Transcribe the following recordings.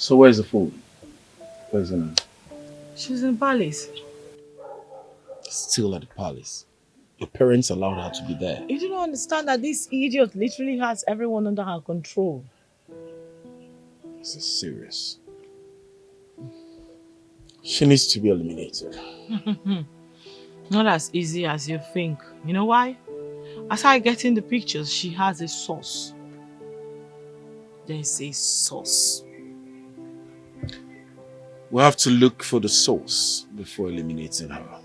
So where's the food? Where's the name? She's in Palace. Still at the palace. Your parents allowed her to be there. You do not understand that this idiot literally has everyone under her control. This is serious. She needs to be eliminated. Not as easy as you think. You know why? Aside getting the pictures, she has a source. There's a source. We'll have to look for the source before eliminating her.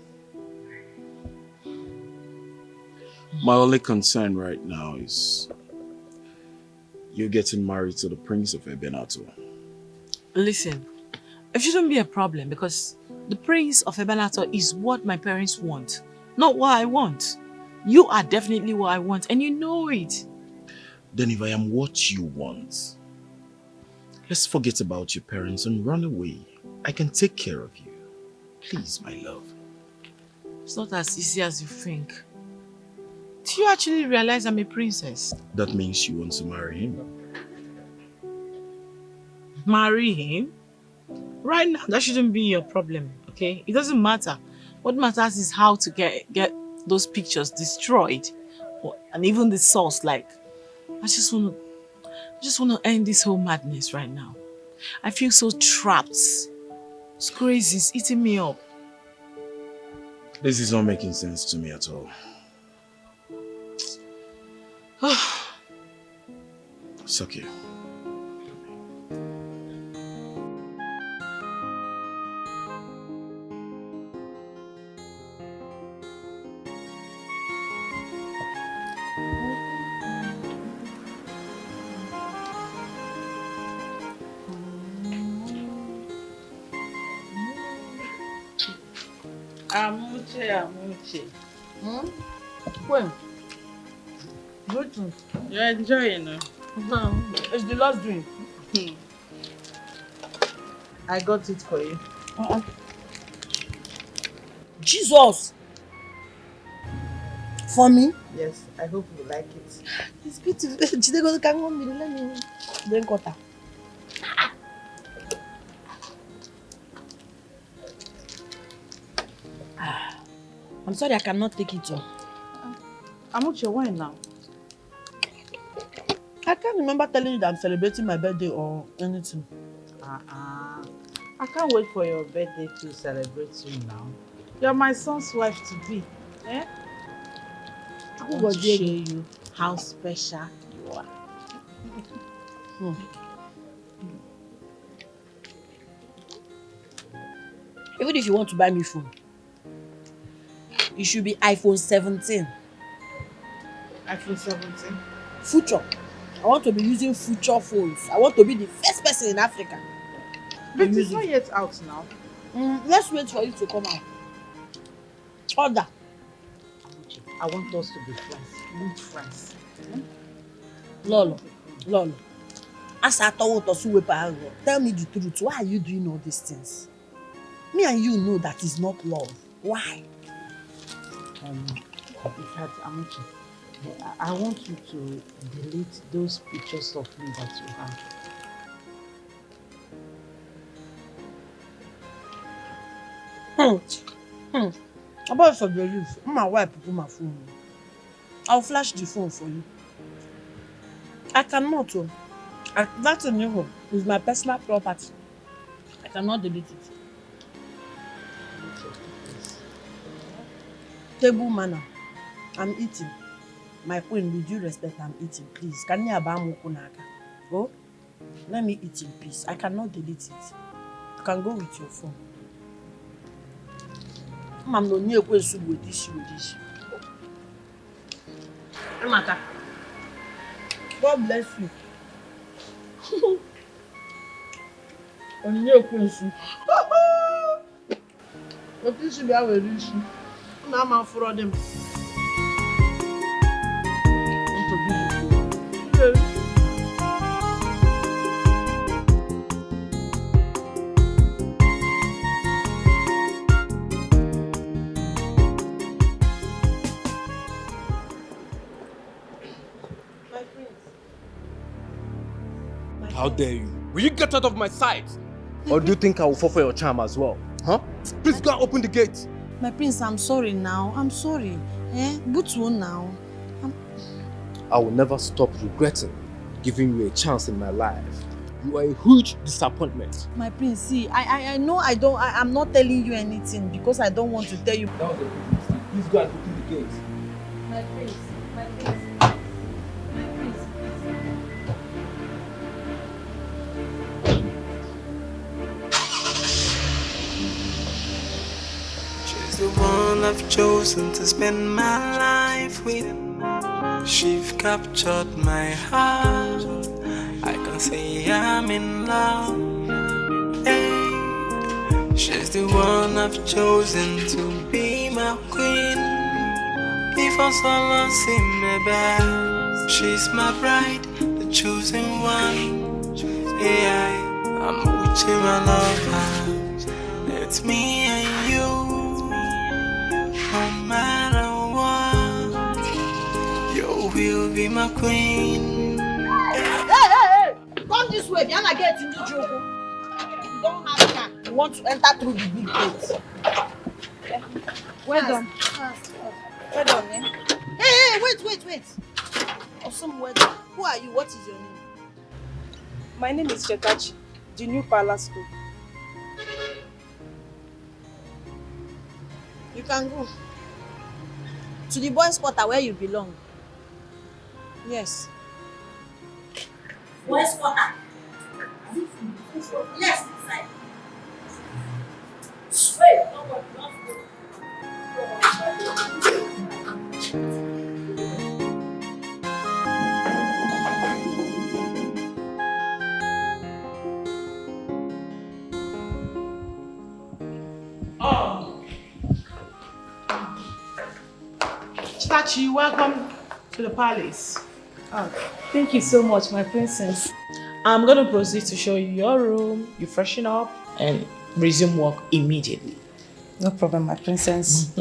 My only concern right now is you getting married to the Prince of Ebenato. Listen, it shouldn't be a problem because the Prince of Ebenato is what my parents want, not what I want. You are definitely what I want and you know it. Then if I am what you want, let's forget about your parents and run away. I can take care of you. Please, my love. It's not as easy as you think. Do you actually realize I'm a princess? That means you want to marry him. Marry him? Right now, that shouldn't be your problem, okay? It doesn't matter. What matters is how to get those pictures destroyed. And even the source, like, I just want to end this whole madness right now. I feel so trapped. It's crazy, it's eating me up. This is not making sense to me at all. It's okay. AMUCHE. When? Good. You're enjoying it. It's the last drink. I got it for you. Jesus! For me? Yes, I hope you like it. It's beautiful. Jide go me. Let me drink water. I'm sorry, I cannot take it all. AMUCHE, why now? I can't remember telling you that I'm celebrating my birthday or anything. I can't wait for your birthday to celebrate you now. You're my son's wife to be. Eh? I want to show you how special you are. Even if you want to buy me phone, it should be iPhone 17. iPhone 17? Future. I want to be using future phones. I want to be the first person in Africa. But it's not yet out now. Let's wait for it to come out. Order. I want us to be friends. Good friends. Lolo. As I thought tell me the truth. Why are you doing all these things? Me and you know that is not love. Why? In fact, AMUCHE, I want you to delete those pictures of me that you have. About for the roof, my wife put my phone. I'll flash the phone for you. I cannot. That's a new home. It's my personal property. I cannot delete it. Table manner. I'm eating. My queen, with due respect, I'm eating. Please, can you Oh, let me eat in peace. I cannot delete it. You can go with your phone. I'm not near with this. God bless you. I'm near Quincy. But this should be our issue. I'm out for them. How dare you? Will you get out of my sight? Or do you think I will fall for your charm as well? Huh? Please go and open the gate. My prince, I'm sorry now. I'm sorry. Butu now. I will never stop regretting giving you a chance in my life. You are a huge disappointment. My prince, see, I know I'm not telling you anything because I don't want to tell you. That was a good mistake. Please go and open the gate. My prince, my prince. She's the one I've chosen to spend my life with. She's captured my heart. I can say I'm in love. Hey. She's the one I've chosen to be my queen. If I saw lost in my bed, she's my bride, the chosen one. Yeah, I'm AMUCHE my lover. It's me and you. No matter what, you will be my queen. Hey! Come this way, Diana, get into Joko. You don't have car. You want to enter through the big gate. Well done. Well done, eh? Hey, wait. Awesome weather. Who are you? What is your name? My name is Chetachi, the new palace cook. You can go to the boys' quarter where you belong. Yes. Boys' quarter? Yes, inside. Wait, don't go. Chetachi, welcome to the palace. Oh, thank you so much, my princess. I'm going to proceed to show you your room, you freshen up, and resume work immediately. No problem, my princess.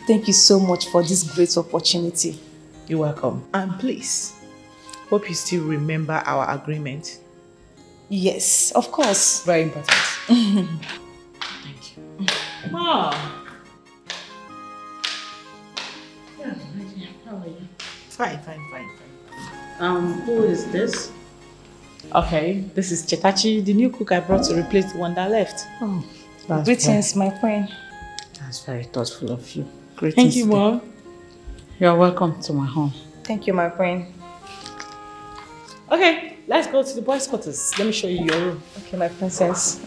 Thank you so much for this great opportunity. You're welcome. And please, hope you still remember our agreement. Yes, of course. Very important. Thank you. Mom. How are you? Fine. Who is this? Okay, this is Chetachi, the new cook I brought to replace the one that left. Oh, greetings, my queen. That's very thoughtful of you. Greetings. Thank you, Mom. You're welcome to my home. Thank you, my queen. Okay, let's go to the boys' quarters. Let me show you your room. Okay, my princess.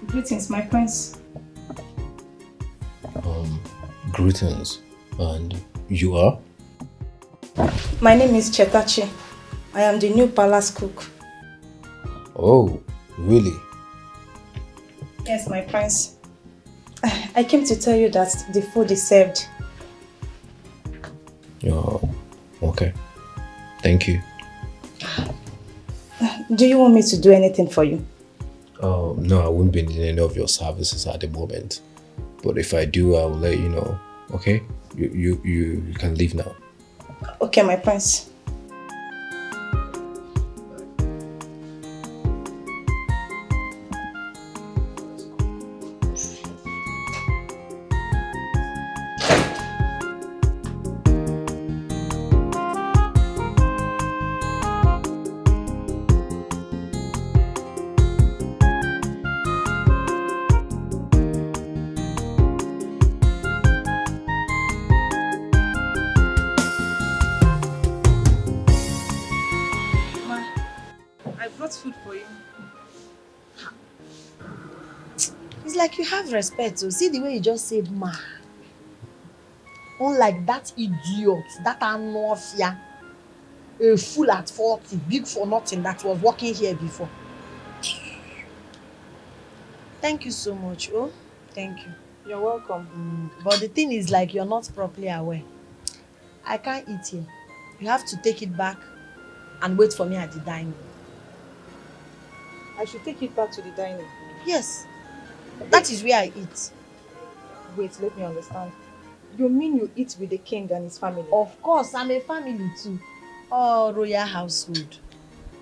Greetings, my prince. Greetings. And you are? My name is Chetachi. I am the new palace cook. Oh, really? Yes, my prince. I came to tell you that the food is served. Oh, okay. Thank you. Do you want me to do anything for you? No, I won't be needing any of your services at the moment. But if I do, I will let you know. Okay? You can leave now. Okay, my prince. Food for you. It's like you have respect. So see the way you just said ma. Unlike that idiot, that anofia, a fool at 40, big for nothing that was working here before. Thank you so much. Oh, thank you. You're welcome. But the thing is, like, you're not properly aware. I can't eat here. You have to take it back and wait for me at the dining. I should take it back to the dining. Yes. That is where I eat. Wait, let me understand. You mean you eat with the king and his family? Of course, I'm a family too. Oh, royal household.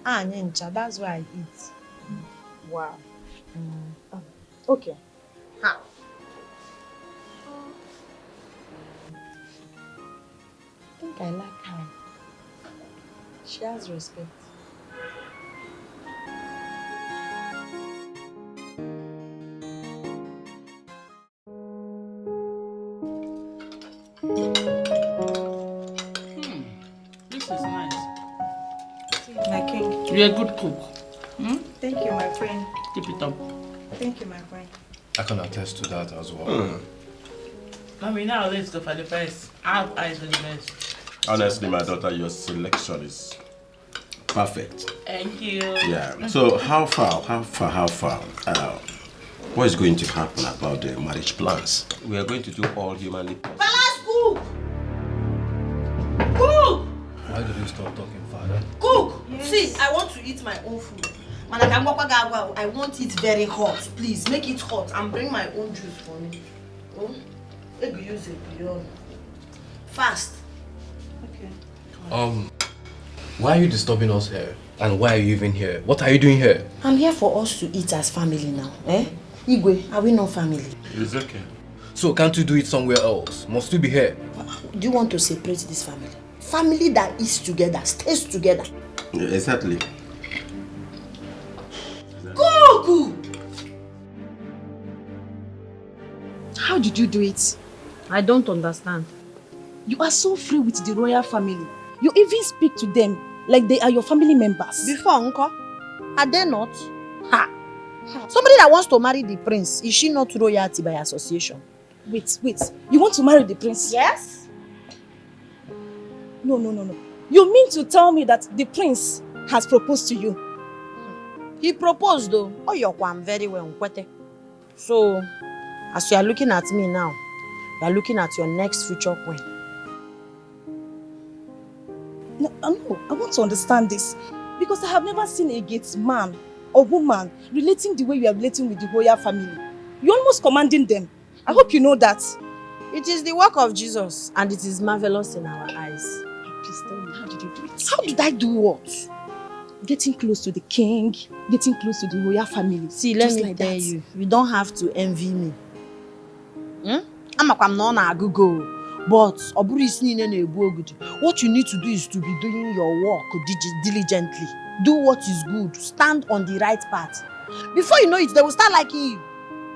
Nyencha, that's where I eat. Wow. Okay. Ha. I think I like her. She has respect. This is nice. My king. You're a good cook. Thank you, my friend. Keep it up. Thank you, my friend. I can attest to that as well. Mommy, now let's go for the best. I have eyes on the best. Honestly, my daughter, your selection is perfect. Thank you. Yeah. So how far? What is going to happen about the marriage plans? We are going to do all humanly possible. Palace, cook! Cook! Why did you stop talking, father? Cook! Yes. See, I want to eat my own food. I want it very hot. Please, make it hot and bring my own juice for me. Maybe use it. Fast. Okay. Why are you disturbing us here? And why are you even here? What are you doing here? I'm here for us to eat as family now. Igwe, are we not family? It's okay. So can't you do it somewhere else? Must you be here? Do you want to separate this family? Family that eats together, stays together. Yeah, exactly. Cook! How did you do it? I don't understand. You are so free with the royal family. You even speak to them like they are your family members. Before, uncle, are they not? Ha! Somebody that wants to marry the prince, is she not royalty by association? Wait. You want to marry the prince? Yes. No. You mean to tell me that the prince has proposed to you? He proposed though. Oh, you're very well. So, as you are looking at me now, you are looking at your next future queen. No, I want to understand this. Because I have never seen a gate man or woman relating the way you are relating with the royal family. You're almost commanding them. I hope you know that. It is the work of Jesus and it is marvelous in our eyes. Please tell me, how did you do it? How did I do what? Getting close to the king, getting close to the royal family. See, let me tell you, you don't have to envy me. I'm not Google. But what you need to do is to be doing your work diligently. Do what is good. Stand on the right path. Before you know it, they will start liking you.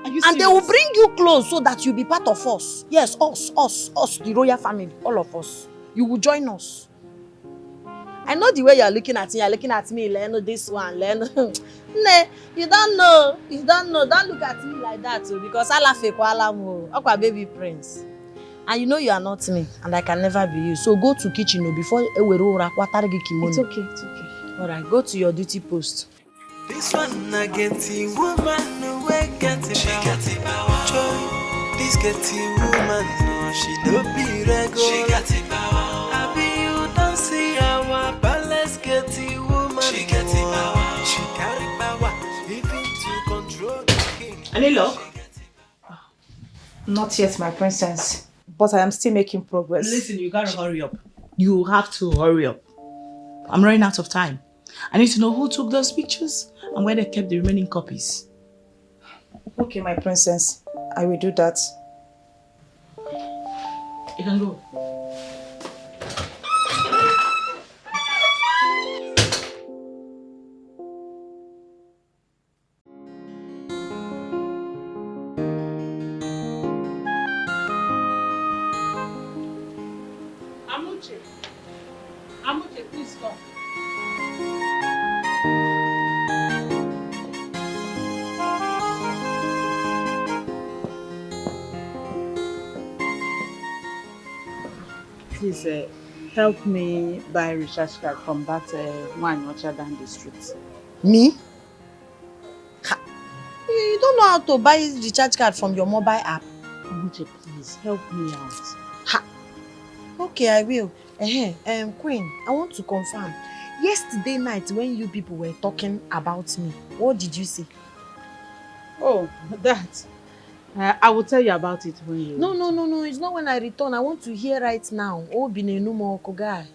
Are you serious? And they will bring you close so that you'll be part of us. Yes, us, the royal family, all of us. You will join us. I know the way you're looking at me. You're looking at me, learn this one, learn. Nah, you don't know. Don't look at me like that too, because Allah fake Akwa baby prince. And you know you are not me, and I can never be you. So go to kitchen before It's okay. Alright, go to your duty post. This one I get the woman no way get it. She get it power. Joy. This get the woman no she no be regular. She get it power. I be you don't see our palace get the woman. She get it power. She carry power even to control the king. Any luck? Not yet, my princess. But I am still making progress. Listen, you gotta hurry up. You have to hurry up. I'm running out of time. I need to know who took those pictures and where they kept the remaining copies. Okay, my princess. I will do that. You can go. AMUCHE, please come. Please help me buy a recharge card from that one orchard down the street. Me? You don't know how to buy recharge card from your mobile app. Amuche, please help me out. Ha! Okay, I will. Queen, I want to confirm. Yesterday night when you people were talking about me, what did you say? Oh, that. I will tell you about it when you... No. It's not when I return. I want to hear right now. Obinenu guy.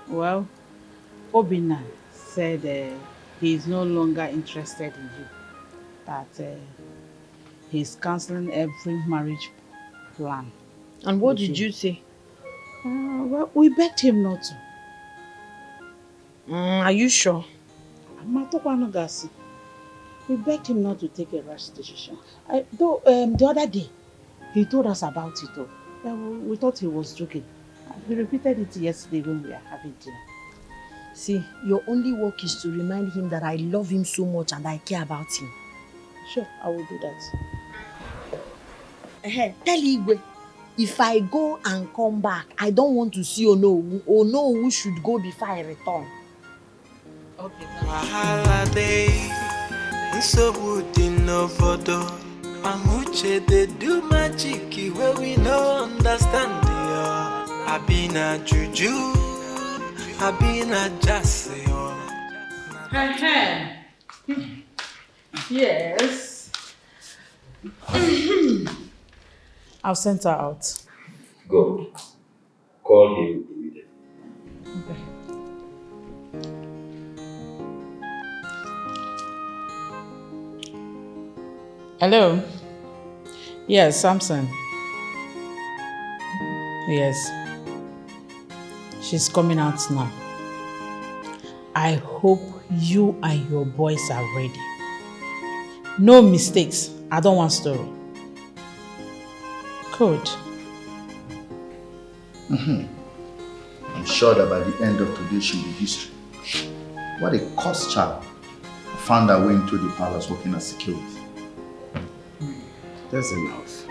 Well, Obina said he is no longer interested in you. That he's cancelling every marriage plan. And what did you say? Well, we begged him not to. Are you sure? We begged him not to take a rash decision. Though the other day, he told us about it. We thought he was joking. He repeated it yesterday when we were having dinner. See, your only work is to remind him that I love him so much and I care about him. Sure, I will do that. Tell Igwe, if I go and come back, I don't want to see Onowu. Onowu should go before I return. Okay. AMUCHE, they do magic where we no understand. I been a juju, I been a jassy. Yes. I've sent her out. Good. Call him immediately. Okay. Hello? Yes, Samson. Yes. She's coming out now. I hope you and your boys are ready. No mistakes. I don't want story. Good. I'm sure that by the end of today she'll be history. What a cursed child found her way into the palace working as security. That's enough.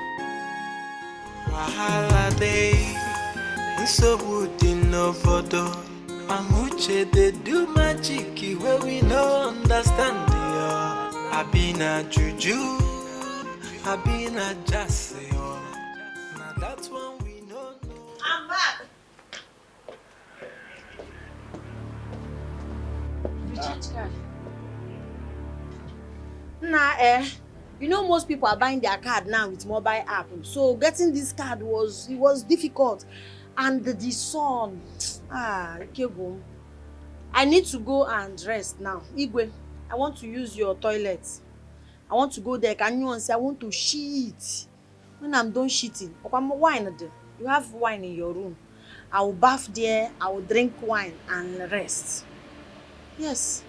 AMUCHE, they do magic where we no understand. I been a juju, I been a jassy. Now that's one we know. I'm back. You know most people are buying their card now with mobile app. So getting this card was difficult. And the sun, I need to go and rest now. Igwe, I want to use your toilet. I want to go there. Can you say I want to shit? When I'm done shitting, wine. You have wine in your room. I will bath there. I will drink wine and rest. Yes.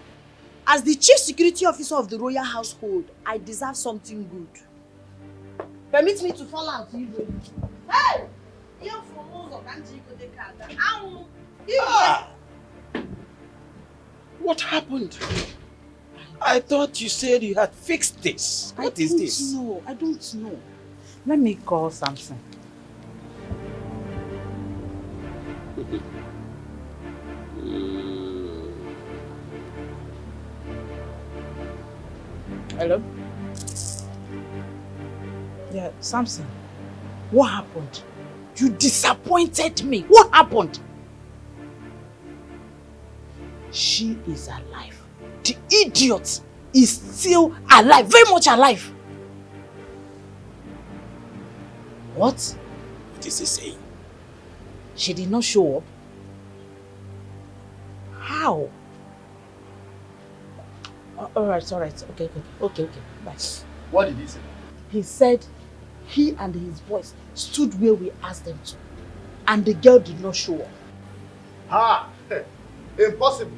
As the chief security officer of the royal household, I deserve something good. Permit me to fall out, Igwe. Hey! What happened? I thought you said you had fixed this. What is this? I don't know. Let me call Samson. Hello? Yeah, Samson. What happened? You disappointed me. What happened? She is alive. The idiot is still alive. Very much alive. What? What is he saying? She did not show up. How? Alright. Okay. Bye. What did he say? He said he and his boys stood where we asked them to. And the girl did not show up. Ha! Impossible.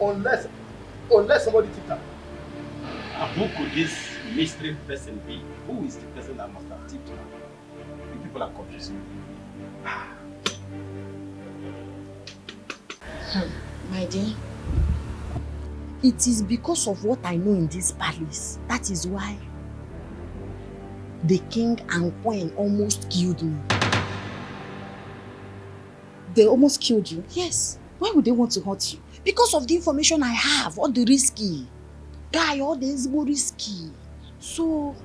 Unless somebody tipped her. Who could this mystery person be? Who is the person that must have tipped her? You people are confusing me. My dear, it is because of what I know in this palace. That is why the king and queen almost killed me. They almost killed you? Yes. Why would they want to hurt you? Because of the information I have, all the risky. Guy, all the is more risky. So,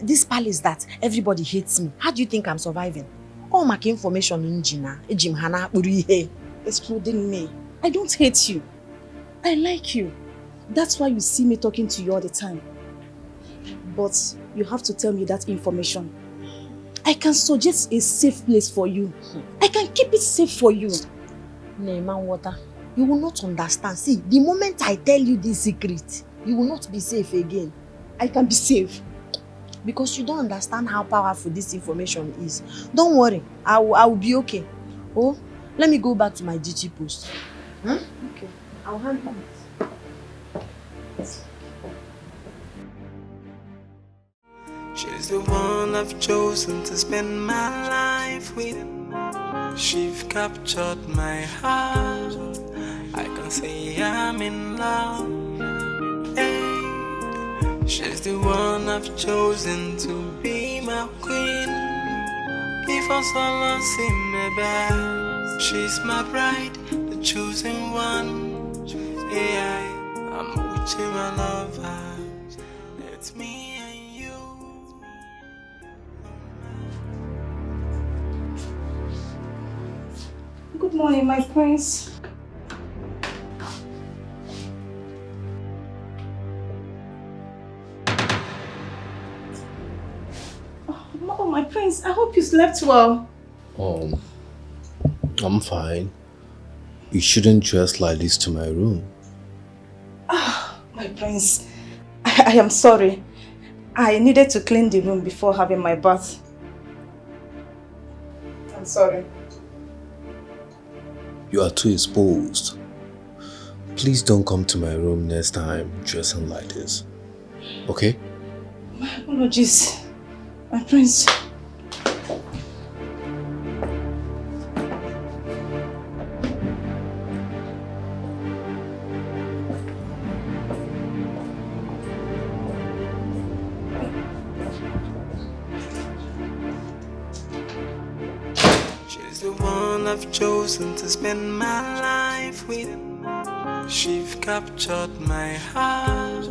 This palace that everybody hates me. How do you think I'm surviving? All my information in Jina, Ejim Hana, Urihe, excluding me. I don't hate you. I like you. That's why you see me talking to you all the time. But you have to tell me that information. I can suggest a safe place for you. I can keep it safe for you. Neyman Water, you will not understand. See, the moment I tell you this secret, you will not be safe again. I can be safe. Because you don't understand how powerful this information is. Don't worry, I will be okay. Oh, let me go back to my duty post. Huh? Okay, I'll handle it. She's the one I've chosen to spend my life with. She's captured my heart. I can say I'm in love. Hey, she's the one I've chosen to be my queen. If I saw see me back, she's my bride, the chosen one. Yeah, I'm with you, my lover. It's me and you. Good morning, my prince. Oh, my prince, I hope you slept well. I'm fine. You shouldn't dress like this to my room. My prince, I am sorry. I needed to clean the room before having my bath. I'm sorry. You are too exposed. Please don't come to my room next time dressing like this. Okay? My apologies, my prince. She's the one I've chosen to spend my life with. She's captured my heart.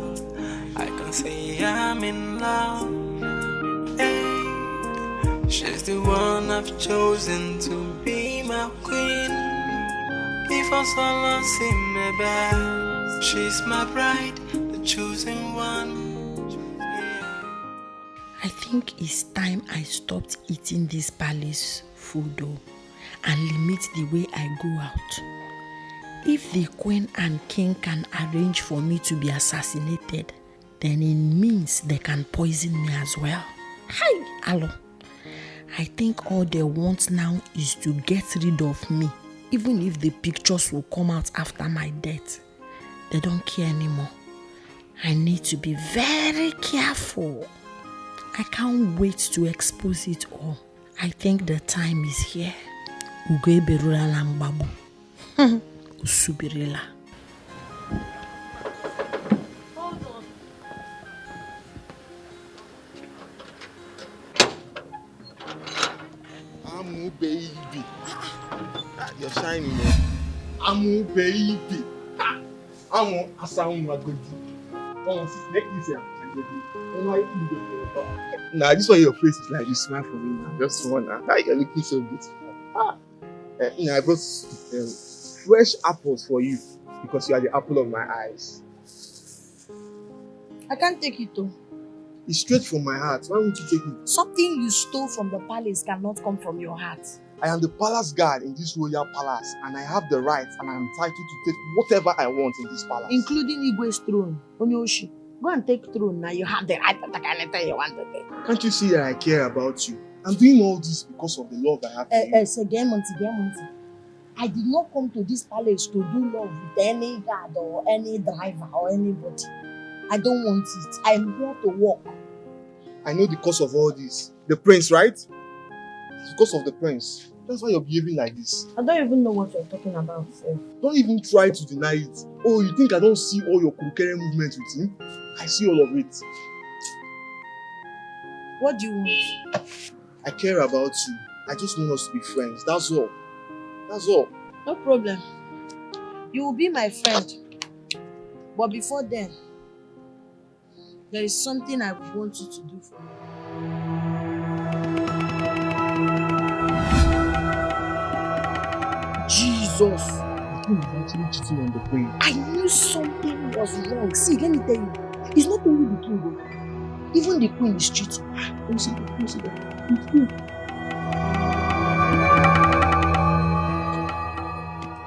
I can say I'm in love. Hey, she's the one I've chosen to be my queen. If I saw see me back, she's my bride, the chosen one. I think it's time I stopped eating this palace food though, and limit the way I go out. If the queen and king can arrange for me to be assassinated, then it means they can poison me as well. Hi, hello. I think all they want now is to get rid of me, even if the pictures will come out after my death. They don't care anymore. I need to be very careful. I can't wait to expose it all. I think the time is here. Ugo berula lambabu. Usubirila. Hold on. Amu baby. You're shining, man. Amu baby. Amu asamu magodi. Oh, make this here. Nah, this why your face is like you smile for me now. Just one. How you're looking so beautiful. I brought fresh apples for you because you are the apple of my eyes. I can't take it though. It's straight from my heart. Why won't you take it? Something you stole from the palace cannot come from your heart. I am the palace guard in this royal palace and I have the right and I am entitled to take whatever I want in this palace. Including Igwe's throne, Onyoshi. Go and take throne now. You have the right to take anything you want to take. Can't you see that I care about you? I'm doing all this because of the love I have for you. I did not come to this palace to do love with any guard or any driver or anybody. I don't want it. I'm here to work. I know the cause of all this. The prince, right? It's because of the prince. That's why you're behaving like this. I don't even know what you're talking about, sir. Don't even try to deny it. Oh, you think I don't see all your kurukere movements with him? I see all of it. What do you want? I care about you. I just want us to be friends. That's all. That's all. No problem. You will be my friend. But before then, There is something I want you to do for me. Jesus! The queen is actually cheating on the queen. I knew something was wrong. See, let me tell you. It's not only the king, though. Even the queen is cheating. It's true.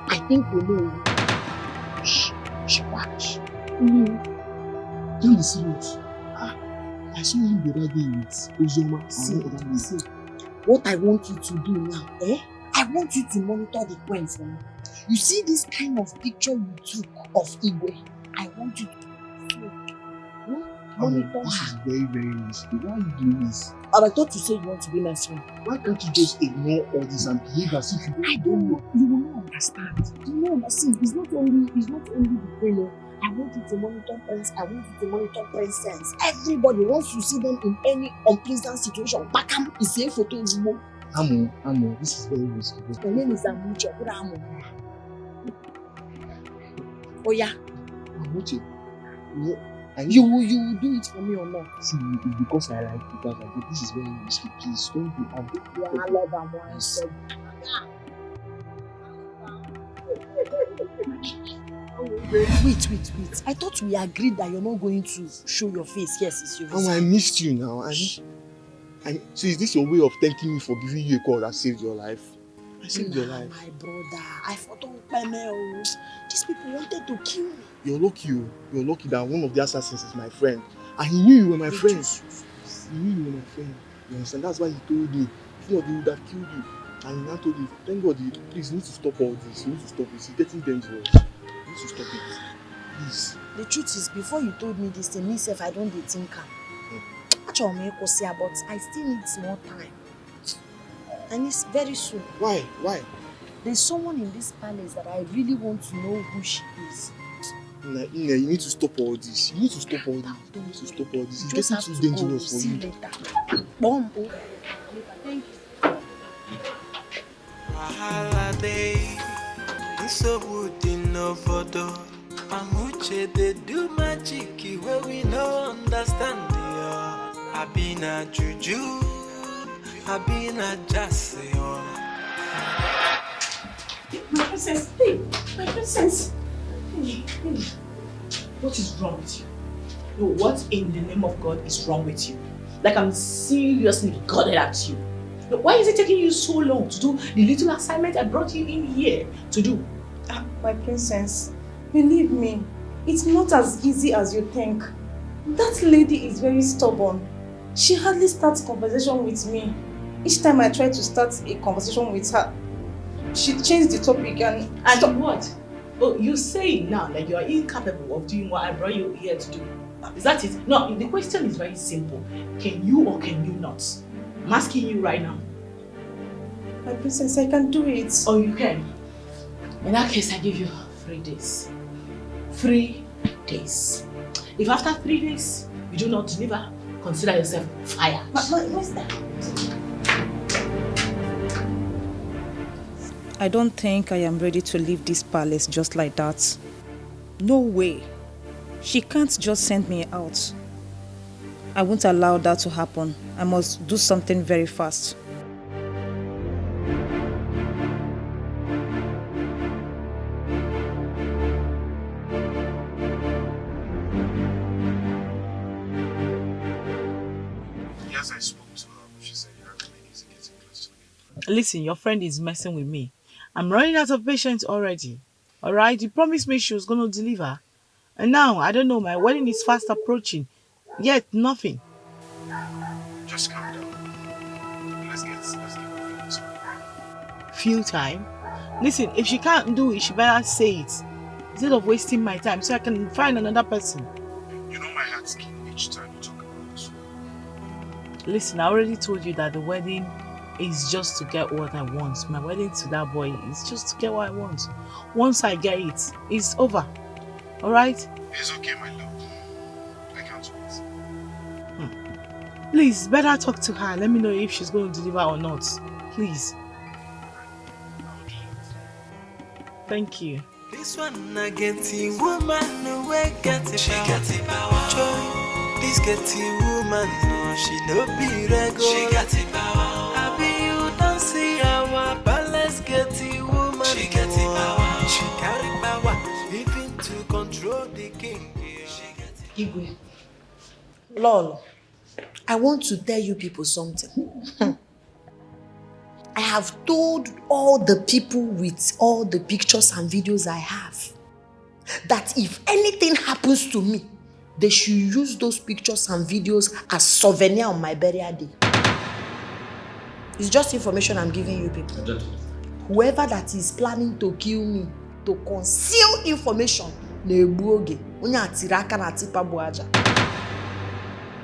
I think we know. Shh. Don't be serious. I saw you the other day with Uzoma. See, what I want you to do now, I want you to monitor the queen for me. You see this kind of picture you took of Igwe? I want you to monitor This is her. very, very risky. Why are you doing this? I thought you said you want to be my friend. Why can't you just ignore all this and behave as if you don't know. You will not understand. You will not understand. It's not only the queen. I want you to monitor Prince. I want you to monitor Princess. Everybody, once you see them in any unpleasant situation, Bakam is a photo is more. Amo, this is very risky. My name is AMUCHE. Oh yeah. AMUCHE. You will do it for me or not? See, it's because I like you guys. But this is very risky. Please don't be angry. Yeah, I love AMUCHE. Wait. I thought we agreed that you're not going to show your face. Yes, it's your face. I missed you now. So is this your way of thanking me for giving you a call that saved your life? I saved your life. My brother, I fought on Pemel. These people wanted to kill me. You're lucky that one of the assassins is my friend. And he knew you were my friend. He knew you were my friend. You understand? That's why he told me. If not, he would have killed you. And he now told you, thank God, please, you need to stop all this. You need to stop this. It's getting dangerous. You need to stop it. Please. The truth is, before you told me this, myself, I don't think actually, but I still need more time. And it's very soon. Why? There's someone in this palace that I really want to know who she is. Ina, you need to stop all this. It's getting too dangerous for you. Bomb. Thank you. So wood in no photo. AMUCHE they do magic where we no understand. I been a juju, I been a jassy. My princess, hey, my princess. Hey. What is wrong with you? No, what in the name of God is wrong with you? Like I'm seriously godded at you. No, why is it taking you so long to do the little assignment I brought you in here to do? My princess, believe me, it's not as easy as you think. That lady is very stubborn. She hardly starts conversation with me. Each time I try to start a conversation with her, she changed the topic and what? Oh, you say now that you are incapable of doing what I brought you here to do. Is that it? No, the question is very simple. Can you or can you not? I'm asking you right now. My princess, I can do it. Oh, you can? In that case, I give you 3 days. 3 days. If after 3 days you do not deliver, consider yourself fired. What's that? I don't think I am ready to leave this palace just like that. No way. She can't just send me out. I won't allow that to happen. I must do something very fast. Yes, I spoke to her, but she said you have to make it getting close to me. Listen, your friend is messing with me. I'm running out of patience already. Alright, you promised me she was going to deliver. And now, I don't know, my wedding is fast approaching. Yet, nothing. Just calm down. Let's get Feel time? Listen, if she can't do it, she better say it. Instead of wasting my time so I can find another person. You know my heart skip each time you talk about it. Listen, I already told you that the wedding is just to get what I want. My wedding to that boy is just to get what I want. Once I get it, it's over. Alright? It's okay, my love. I can't wait. Please, better talk to her. Let me know if she's going to deliver or not. Please. Thank you. This one I get the woman away get it power. Joy. This getty woman, no, she no be regular. She got the power. I be you don't see our palace getty woman. She got the power. She carry power, even to control the king. Igwe, Lolo, I want to tell you people something. I have told all the people with all the pictures and videos I have that if anything happens to me, they should use those pictures and videos as souvenir on my burial day. It's just information I'm giving you people. Whoever that is planning to kill me, to conceal information,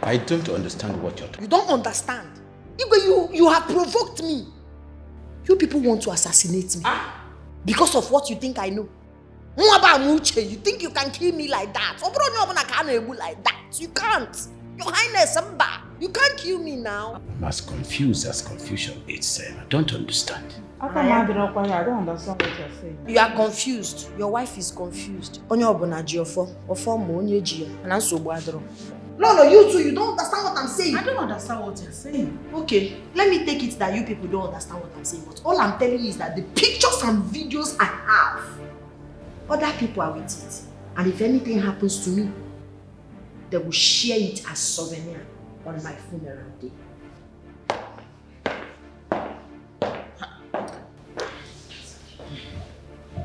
I don't understand what you're talking. You don't understand. You have provoked me. You people want to assassinate me because of what you think I know. AMUCHE, you think you can kill me like that? Like that. You can't. Your Highness, you can't kill me now. I'm as confused as confusion is. I don't understand. I don't understand what you're saying. You are confused. Your wife is confused. No, you too, you don't understand what I'm saying. I don't understand what you're saying. Okay, let me take it that you people don't understand what I'm saying. But all I'm telling you is that the pictures and videos I have, other people are with it. And if anything happens to me, they will share it as souvenir on my funeral day.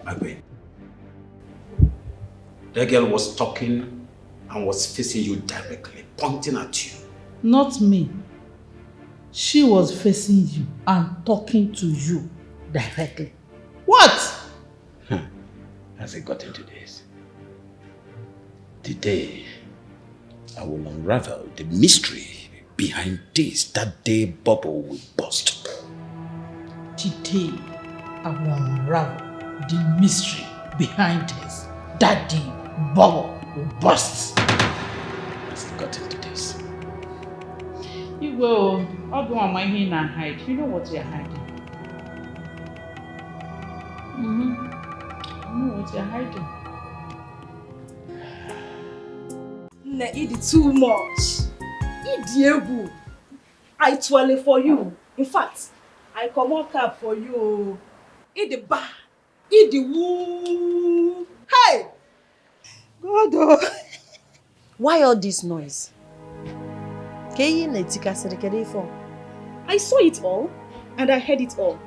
Magwe, that girl was talking and was facing you directly, pointing at you. Not me. She was facing you and talking to you directly. What? As I got into this, today I will unravel the mystery behind this. That day bubble will burst. Today I will unravel the mystery behind this. That day bubble will burst. As I got into this. You go, I'll go on my hand and hide. You know what you're hiding. You know what you're hiding. Nah, it is too much. Diego, I twirl for you. In fact, I come on cap for you. Eat the bar. Eat the woo. Hey! God. Why all this noise? I saw it all and I heard it all.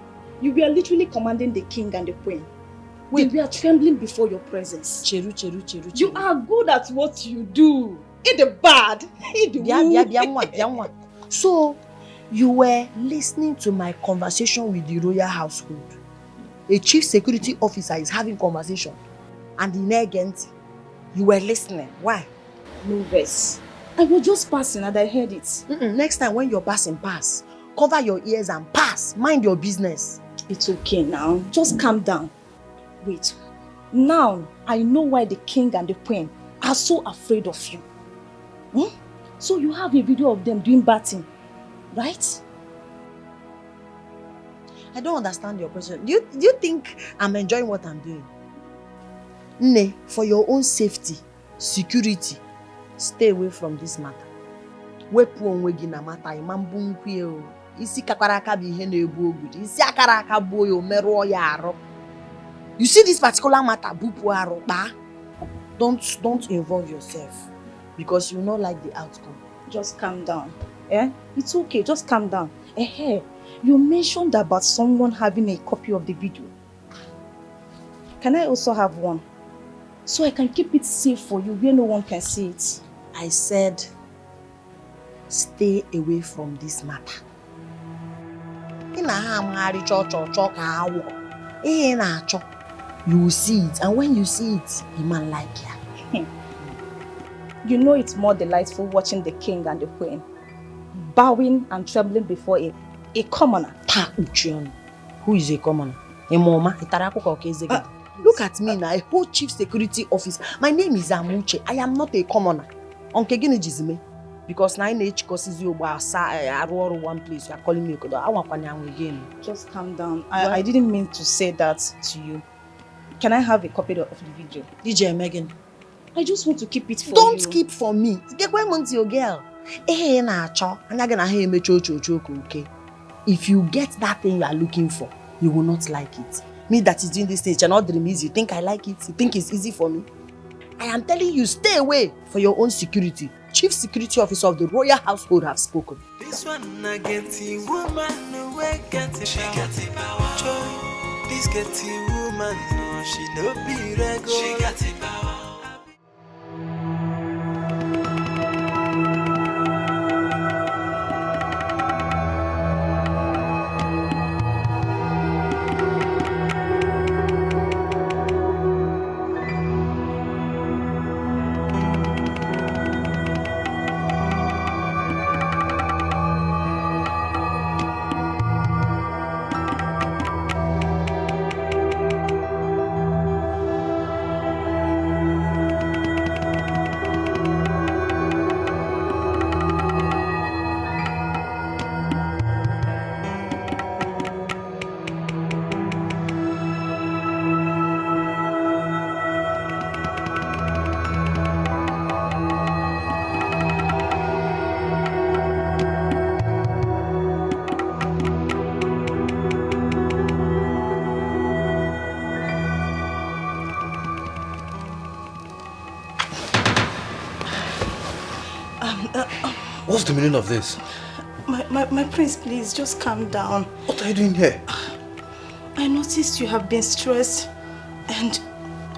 You were literally commanding the king and the queen. Wait. They were trembling before your presence. Cheru. You are good at what you do. Eat the bad. Eat the woo. So, you were listening to my conversation with the royal household. A chief security officer is having conversation. And in Negent, you were listening. Why? No verse. I was just passing and I heard it. Next time when you're passing, pass. Cover your ears and pass. Mind your business. It's okay now. Just calm down. Wait. Now, I know why the king and the queen are so afraid of you. So you have a video of them doing batting, right? I don't understand your question. Do you think I'm enjoying what I'm doing? Ne, for your own safety, security, stay away from this matter. Wepu onwe gi na mata imambu nkwe o. Isi kakaraka bi ihe na-ebu ogudu. Isi akaraka bo yo meruo ya aro. You see this particular matter, bupu aro ba? Don't involve yourself because you not like the outcome. Just calm down. It's okay, just calm down. You mentioned about someone having a copy of the video. Can I also have one? So I can keep it safe for you where no one can see it. I said, stay away from this matter. You will see it, and when you see it, you man like ya. You know it's more delightful watching the king and the queen bowing and trembling before a commoner. Who is a commoner? A mama? Look at me now, a whole chief security officer. My name is AMUCHE. I am not a commoner. Because 9H causes you one place. You are calling me again. Just calm down. I didn't mean to say that to you. Can I have a copy of the video? DJ Megan, I just want to keep it for Don't you. keep for me. Get where money your girl. If you get that thing you are looking for, you will not like it. Me that is doing this thing, you're not dream easy. You think I like it? You think it's easy for me? I am telling you, stay away for your own security. Chief Security Officer of the Royal Household have spoken. This one I get the woman away get it. She get it power. This get the woman, no, she no be regular. She get it power. What's the meaning of this? My prince, please, just calm down. What are you doing here? I noticed you have been stressed and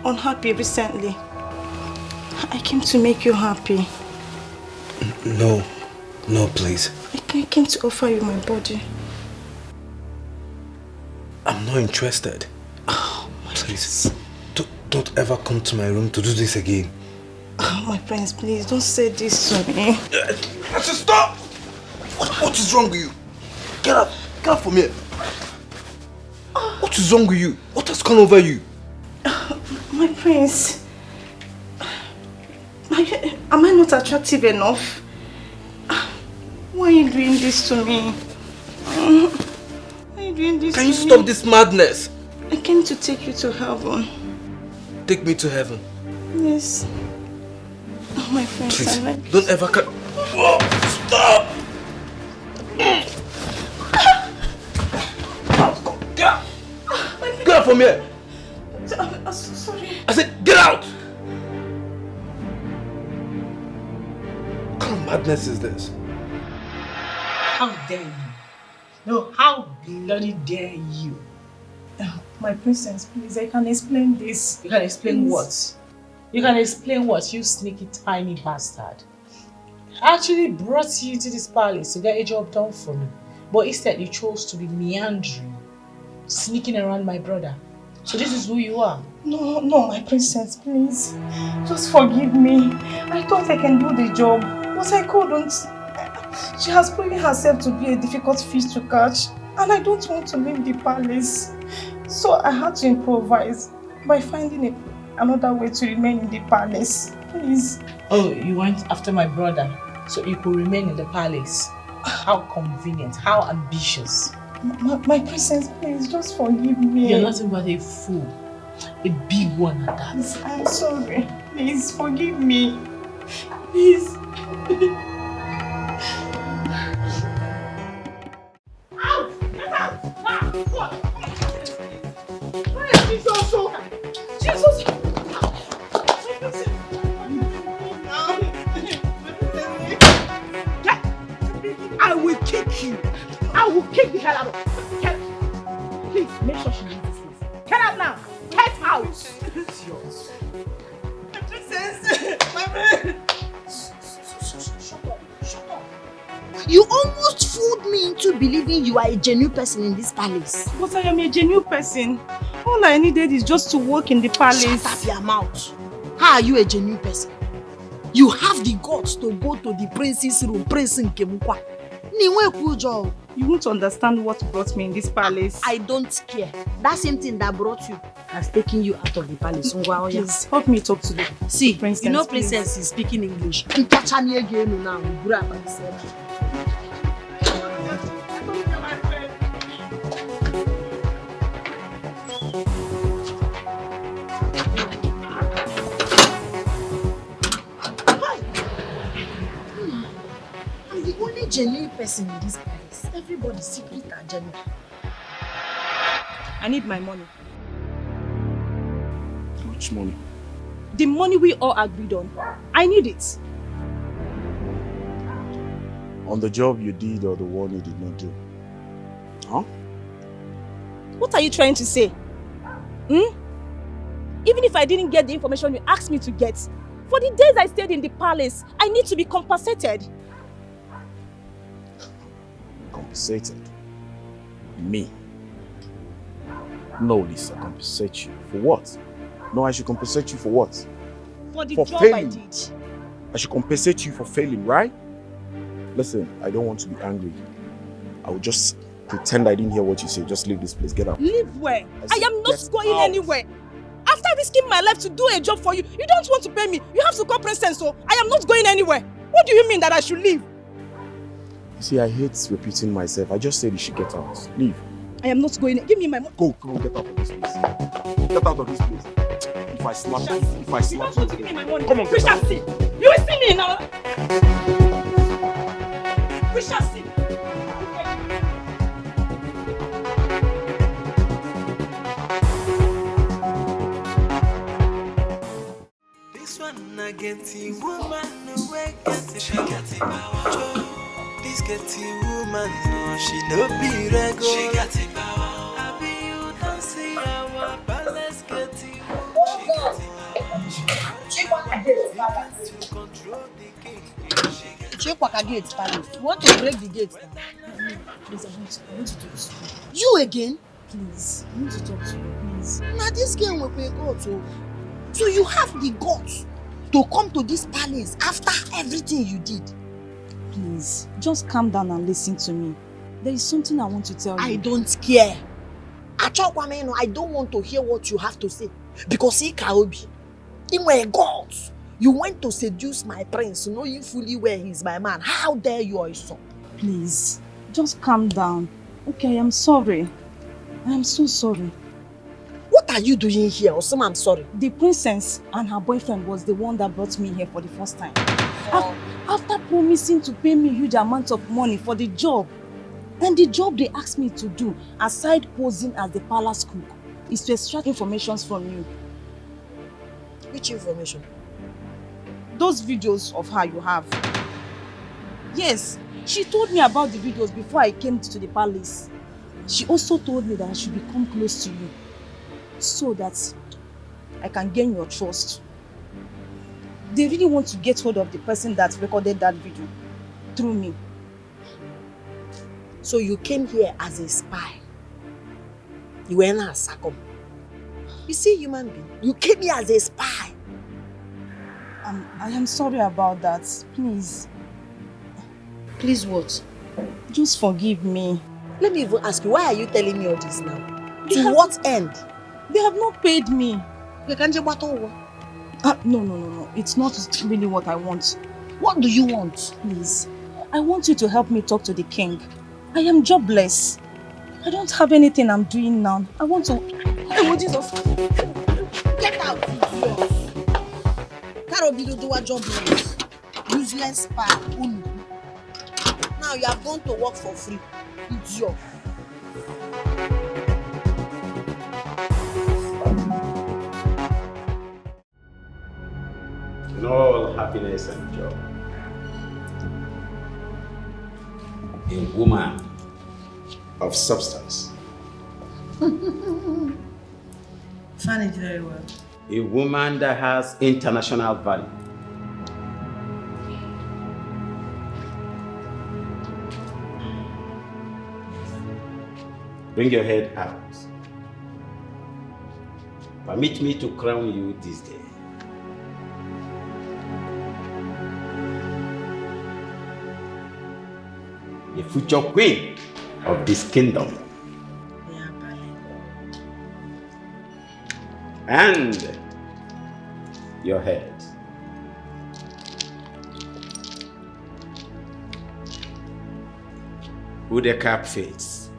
unhappy recently. I came to make you happy. No, please. I came to offer you my body. I'm not interested. Oh, please, don't ever come to my room to do this again. Oh, my prince, please, don't say this to me. Stop! What is wrong with you? Get up from here. What is wrong with you? What has gone over you? My prince, am I not attractive enough? Why are you doing this to me? Why are you doing this to me? Can you stop this madness? I came to take you to heaven. Take me to heaven? Yes. Oh, my prince, Please, I like don't ever come. Oh, stop! Get out from here! I'm so sorry. I said, get out! What kind of madness is this? How dare you? No, how bloody dare you? My princess, please, I can explain this. You can explain Please. what? You can explain what, you sneaky tiny bastard. I actually brought you to this palace to get a job done for me. But instead you chose to be meandering, sneaking around my brother. So this is who you are? No, my princess, please. Just forgive me. I thought I can do the job, but I couldn't. She has proven herself to be a difficult fish to catch, and I don't want to leave the palace. So I had to improvise by finding another way to remain in the palace. Please. Oh, you went after my brother so you could remain in the palace. How convenient, how ambitious. My princess, please, just forgive me. You're nothing but a fool. A big one at that. I'm sorry. Please, forgive me. Please. Out! Get out! Now! What? Where is Jesus? Jesus! I will kick you. I will kick the hell out of you. Get out. Please, make sure she leaves this place. Get out now. Get out. It's yours. Princess, my man. Shut up. You almost fooled me into believing you are a genuine person in this palace. But I am a genuine person. All I needed is just to work in the palace. Shut up your mouth. How are you a genuine person? You have the guts to go to the prince's room, Prince Nkemukwa. You won't understand what brought me in this palace. I don't care. That same thing that brought you has taken you out of the palace. Please, help me talk to the See, princess. you know princess is speaking English. genuine person in this place. Everybody's secret and genuine. I need my money. Which money? The money we all agreed on. I need it. On the job you did or the one you did not do? Huh? What are you trying to say? Even if I didn't get the information you asked me to get, for the days I stayed in the palace, I need to be compensated. Compensated? Me? No, Lisa, compensate you. For what? No, I should compensate you for what? For the for job failing. I did. I should compensate you for failing, right? Listen, I don't want to be angry. I will just pretend I didn't hear what you said. Just leave this place. Get out. Leave where? I am not going out. anywhere. After risking my life to do a job for you, you don't want to pay me. You have to comprehend sense, so I am not going anywhere. What do you mean that I should leave? You see, I hate repeating myself. I just said you should get out. Leave. I am not going. Give me my money. Go, get out of this place. Get out of this place. If I slap you, You don't want to give me my money. Come on, we shall see. You will see me now. We shall see. This one I get the woman no way get it, she get the power. This get the woman no, she no be rego. She got the power. I be you don't see our balance get it. She got the power. She to control the king. Chekwaka gate, palace. You want to break the gate? Please, I want to talk to you. You again? Please, I want to talk to you, please. Now this girl will pay God too. So you have the guts to come to this palace after everything you did. Please, just calm down and listen to me. There is something I want to tell you. I don't care. I don't want to hear what you have to say. Because he Kaobi, in my God, you went to seduce my prince, knowing fully well he's my man. How dare you, Oiso? Please, just calm down. Okay, I am sorry. I am so sorry. What are you doing here, Osama? I'm sorry. The princess and her boyfriend was the one that brought me here for the first time. After promising to pay me huge amounts of money for the job. And the job they asked me to do, aside posing as the palace cook, is to extract information from you. Which information? Those videos of her you have. Yes, she told me about the videos before I came to the palace. She also told me that I should become close to you so that I can gain your trust. They really want to get hold of the person that recorded that video through me. So you came here as a spy. You were not a sacco. You see, human being, you came here as a spy. I am sorry about that. Please. Please what? Just forgive me. Let me even ask you, why are you telling me all this now? To what end? They have not paid me. No. It's not really what I want. What do you want? Please. I want you to help me talk to the king. I am jobless. I don't have anything I'm doing now. I want to... Oh, Jesus. Get out, idiot. Karobido do a jobless. Useless spy. Now you have gone to work for free. Idiot. In all happiness and joy, a woman of substance. Found it very well. A woman that has international value. Bring your head out. Permit me to crown you this day. The future queen of this kingdom. And your head. Who the cap fits?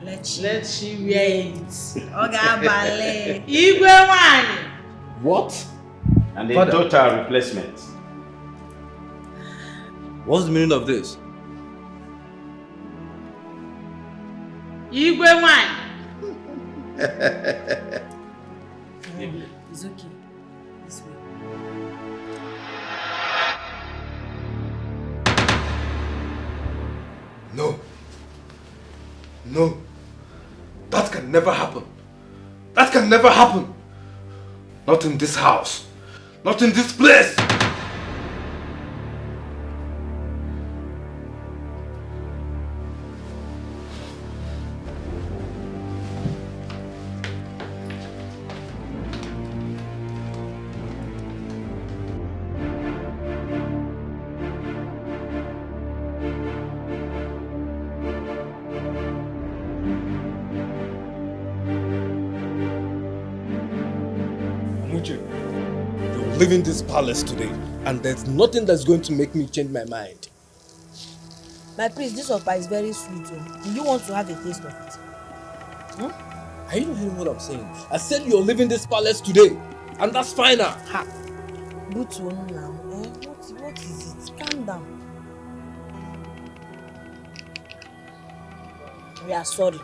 Let she wear it. Oga Bale. Igwe one. What? And a total replacement. What's the meaning of this? Igwe wine. It's okay. This way. No. No. That can never happen. That can never happen. Not in this house. Not in this place. You're leaving this palace today, and there's nothing that's going to make me change my mind. My prince, this offer is very sweet. Do you want to have a taste of it? Are you not hearing what I'm saying? I said you're leaving this palace today, and that's final. Ha! But now, what is it? Calm down. We are sorry.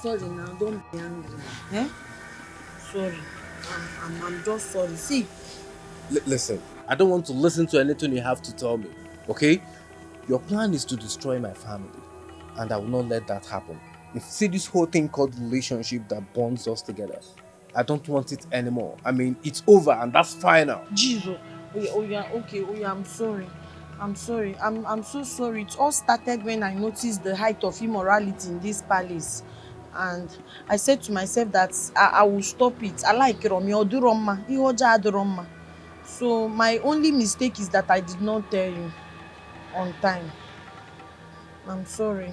Sorry now, don't be angry. Sorry. I'm just sorry. See? Listen, I don't want to listen to anything you have to tell me, okay? Your plan is to destroy my family, and I will not let that happen. See this whole thing called relationship that bonds us together. I don't want it anymore. I mean, it's over and that's final. Jesus. Okay, I'm sorry. I'm so sorry. It all started when I noticed the height of immorality in this palace. And I said to myself that I will stop it. I like Romeo Duroma. Ihoja Duroma. So my only mistake is that I did not tell you on time. I'm sorry.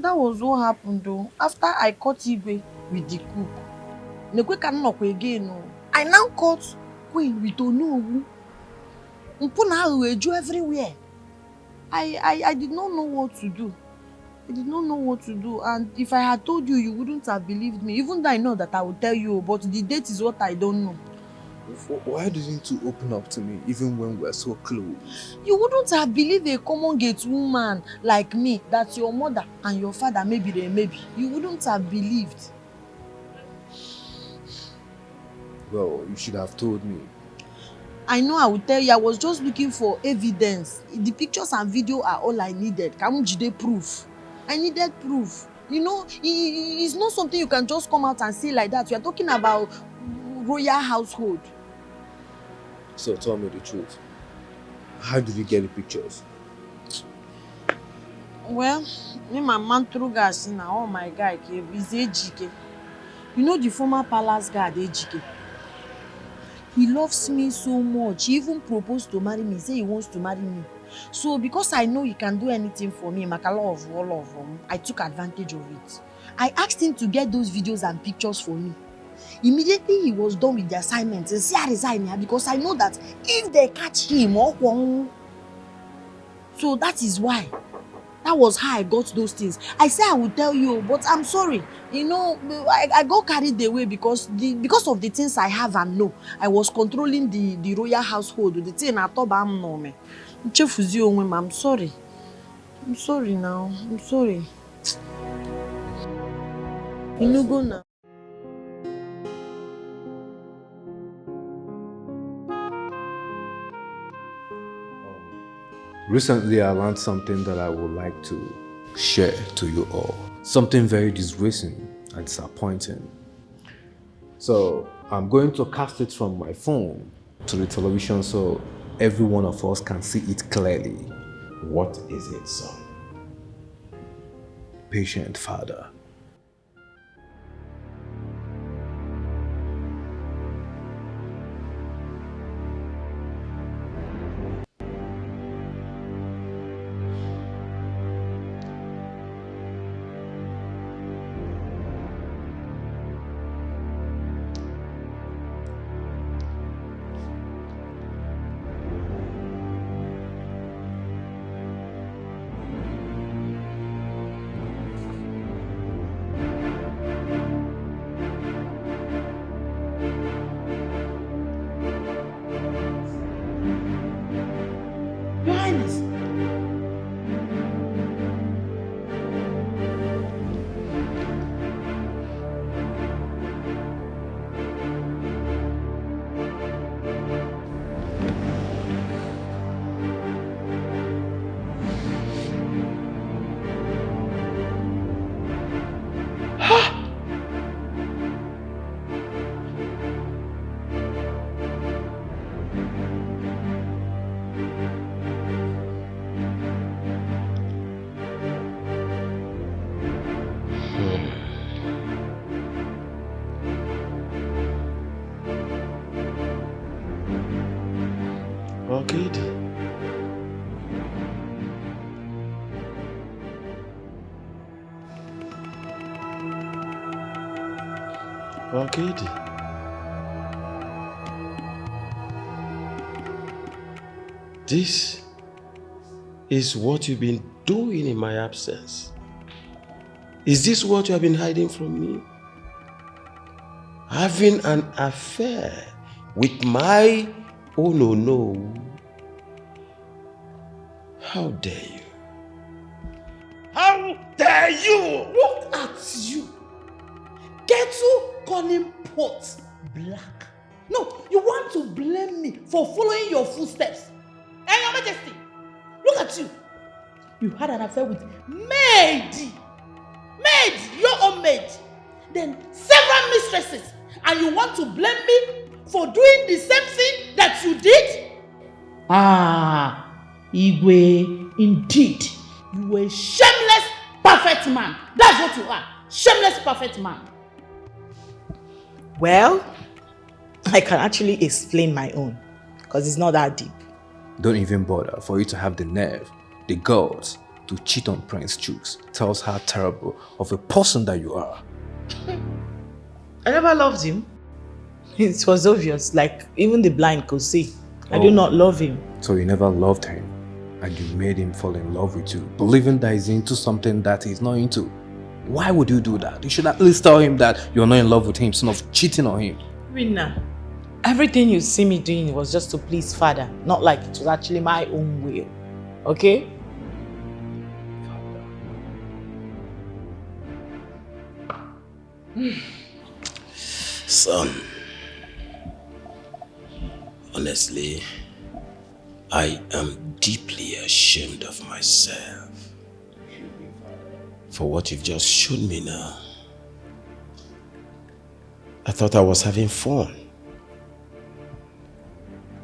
That was what happened though. After I caught Igwe with the cook, Nekwe cannot again. No. I now caught Queen with Onowu. Mpuna Ueju everywhere. I did not know what to do. I did not know what to do. And if I had told you, you wouldn't have believed me. Even though I know that I would tell you, but the date is what I don't know. Why didn't you open up to me even when we're so close? You wouldn't have believed a common gate woman like me that your mother and your father maybe. You wouldn't have believed. Well, you should have told me. I know I would tell you. I was just looking for evidence. The pictures and video are all I needed. Kamujide proof. I needed proof. You know, it's not something you can just come out and say like that. We are talking about royal household. So tell me the truth. How did you get the pictures? Well, me my man through gas now. Oh my guy, is Ejike. You know the former palace guard Ejike. He loves me so much. He even proposed to marry me. He said he wants to marry me. So because I know he can do anything for me, I took advantage of it. I asked him to get those videos and pictures for me. Immediately he was done with the assignment and said I resign here because I know that if they catch him, so that is why. That was how I got those things. I said I would tell you, but I'm sorry. You know, I got carried away because of the things I have and know. I was controlling the royal household. The thing I thought I'm no me. I'm sorry. I'm sorry now. I'm sorry. You know, go now. Recently, I learned something that I would like to share to you all. Something very disgracing and disappointing. So, I'm going to cast it from my phone to the television so every one of us can see it clearly. What is it, son? Patient father. Orchid? Orchid? This is what you've been doing in my absence. Is this what you have been hiding from me? Having an affair with my oh no. How dare you? How dare you? Look at you. Kettle calling pot black. No, you want to blame me for following your footsteps. And Your Majesty, look at you. You had an affair with maid. Maid, your own maid. Then several mistresses. And you want to blame me for doing the same thing that you did? Ah, Igwe, indeed. You were a shameless, perfect man. That's what you are. Shameless, perfect man. Well, I can actually explain my own, because it's not that deep. Don't even bother for you to have the nerve, the guts, to cheat on Prince Chooks tells how terrible of a person that you are. I never loved him. It was obvious, like even the blind could see. I do not love him. So you never loved him, and you made him fall in love with you, believing that he's into something that he's not into. Why would you do that? You should at least tell him that you're not in love with him instead of cheating on him. Rina, everything you see me doing was just to please father, not like it was actually my own will. Okay? Son, honestly, I am deeply ashamed of myself for what you've just shown me now. I thought I was having fun.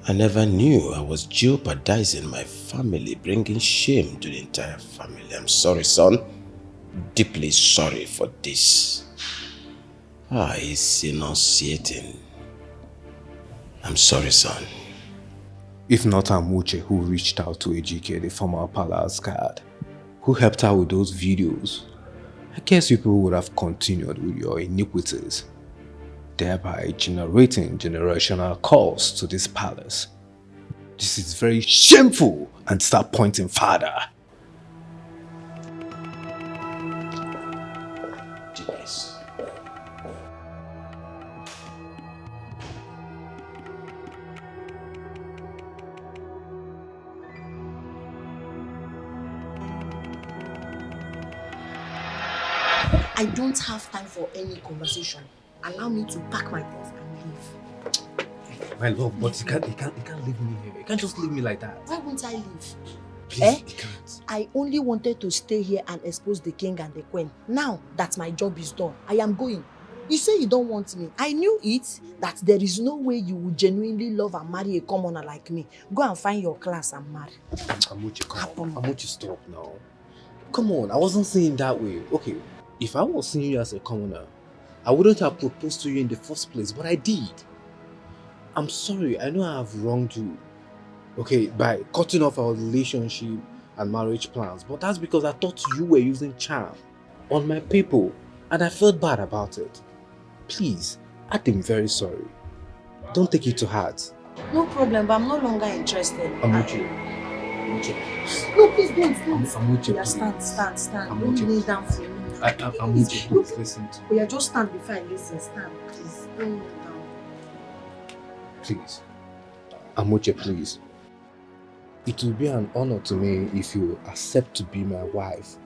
I never knew I was jeopardizing my family, bringing shame to the entire family. I'm sorry, son. Deeply sorry for this. It's enunciating. I'm sorry, son. If not AMUCHE, who reached out to Dikeh, the former palace guard, who helped her with those videos, I guess you people would have continued with your iniquities, thereby generating generational curse to this palace. This is very shameful, and start pointing further. I don't have time for any conversation. Allow me to pack my things and leave. My love, but you can't leave me here. You can't just leave me like that. Why won't I leave? Please, you can't. I only wanted to stay here and expose the king and the queen. Now that my job is done, I am going. You say you don't want me. I knew it, that there is no way you would genuinely love and marry a commoner like me. Go and find your class and marry. AMUCHE, come on. AMUCHE, stop now. Come on, I wasn't saying that way. Okay, if I was seeing you as a commoner, I wouldn't have proposed to you in the first place, but I did. I'm sorry, I know I have wronged you. Okay, by cutting off our relationship and marriage plans, but that's because I thought you were using charm on my people, and I felt bad about it. Please, I'm very sorry. Don't take it to heart. No problem, but I'm no longer interested. AMUCHE. No, please don't. AMUCHE, Yeah, stand. Don't kneel down for me. AMUCHE, please listen to me. Oh, yeah, just stand before I listen. Stand, please. Don't kneel down. Please. AMUCHE, please. It will be an honor to me if you accept to be my wife.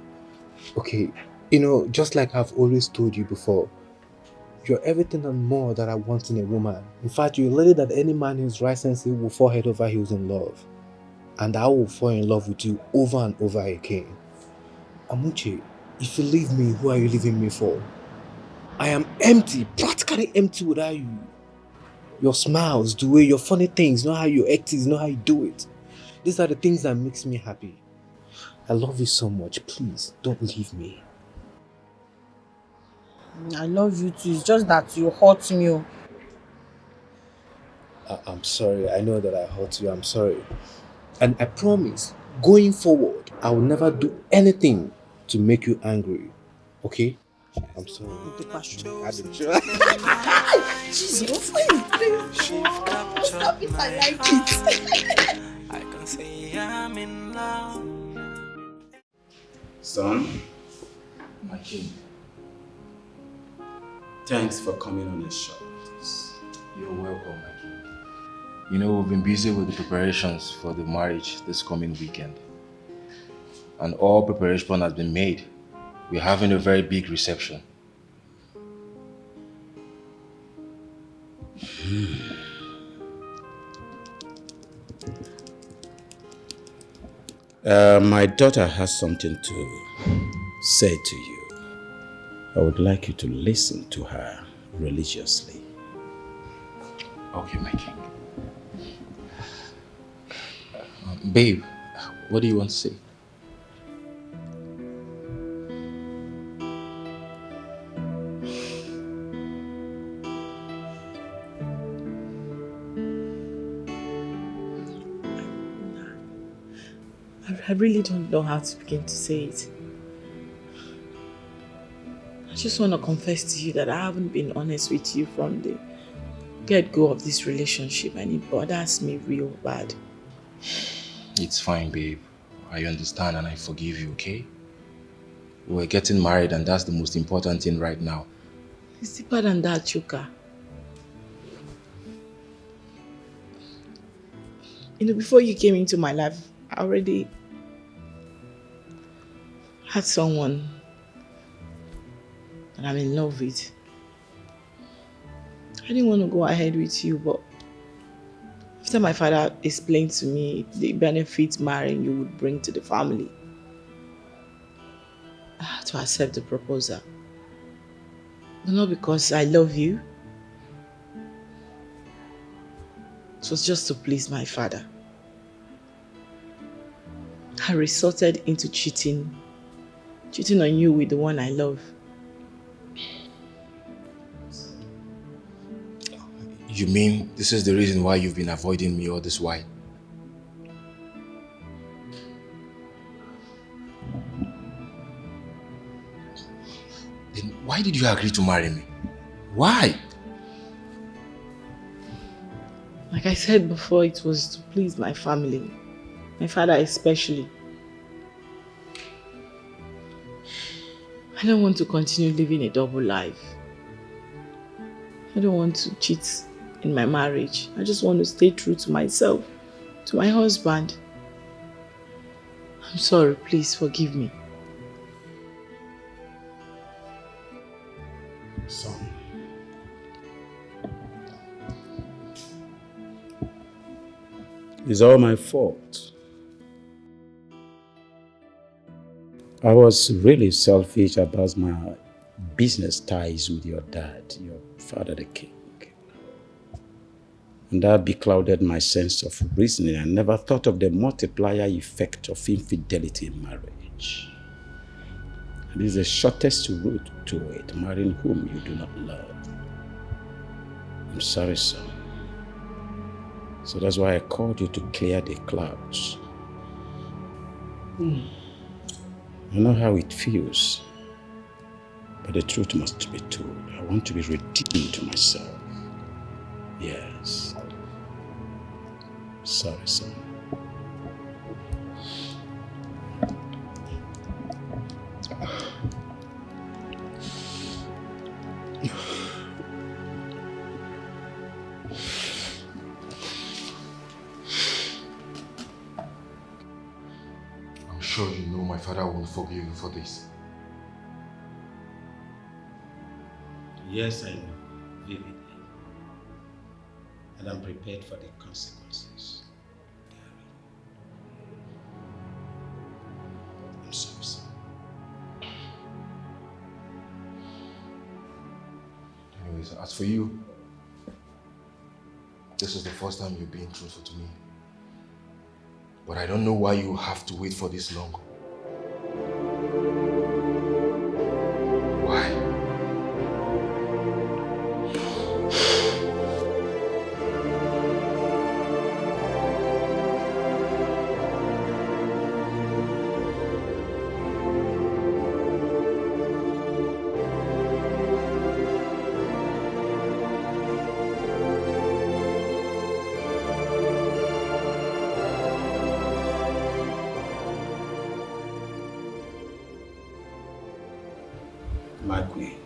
Okay, you know, just like I've always told you before, you're everything and more that I want in a woman. In fact, you're a lady that any man who's right sensitive will fall head over heels in love. And I will fall in love with you over and over again. AMUCHE, if you leave me, who are you leaving me for? I am empty, practically empty without you. Your smiles, the way, your funny things, know how you act, know how you do it. These are the things that makes me happy. I love you so much. Please, don't leave me. I love you too. It's just that you hurt me. I'm sorry. I know that I hurt you. I'm sorry. And I promise, going forward, I will never do anything to make you angry. Okay? I'm sorry. I didn't try. Jesus, stop it. I like it. I can say I'm in love. Son, my king, thanks for coming on a short notice. You're welcome, my king. You know, we've been busy with the preparations for the marriage this coming weekend. And all preparation has been made. We're having a very big reception. My daughter has something to say to you. I would like you to listen to her religiously. Okay, my king. Babe, what do you want to say? I really don't know how to begin to say it. I just want to confess to you that I haven't been honest with you from the get-go of this relationship, and it bothers me real bad. It's fine, babe. I understand and I forgive you, okay? We're getting married and that's the most important thing right now. It's deeper than that, Chuka. You know, before you came into my life, I already had someone that I'm in love with. I didn't want to go ahead with you, but after my father explained to me the benefits marrying you would bring to the family, I had to accept the proposal. But not because I love you. It was just to please my father. I resorted into cheating on you with the one I love. You mean this is the reason why you've been avoiding me all this while? Then why did you agree to marry me? Why? Like I said before, it was to please my family. My father especially. I don't want to continue living a double life. I don't want to cheat in my marriage. I just want to stay true to myself, to my husband. I'm sorry, please forgive me. Son. It's all my fault. I was really selfish about my business ties with your dad, your father, the king. And that beclouded my sense of reasoning. I never thought of the multiplier effect of infidelity in marriage. It is the shortest route to it, marrying whom you do not love. I'm sorry, son. So that's why I called you to clear the clouds. I know how it feels, but the truth must be told. I want to be redeemed to myself. Yes. Sorry, son. I'm sure you know my father won't forgive you for this. Yes, I know, vividly. And I'm prepared for the consequences. I'm sorry, son. Anyways, as for you, this is the first time you're being truthful to me. But I don't know why you have to wait for this long. Why? My queen,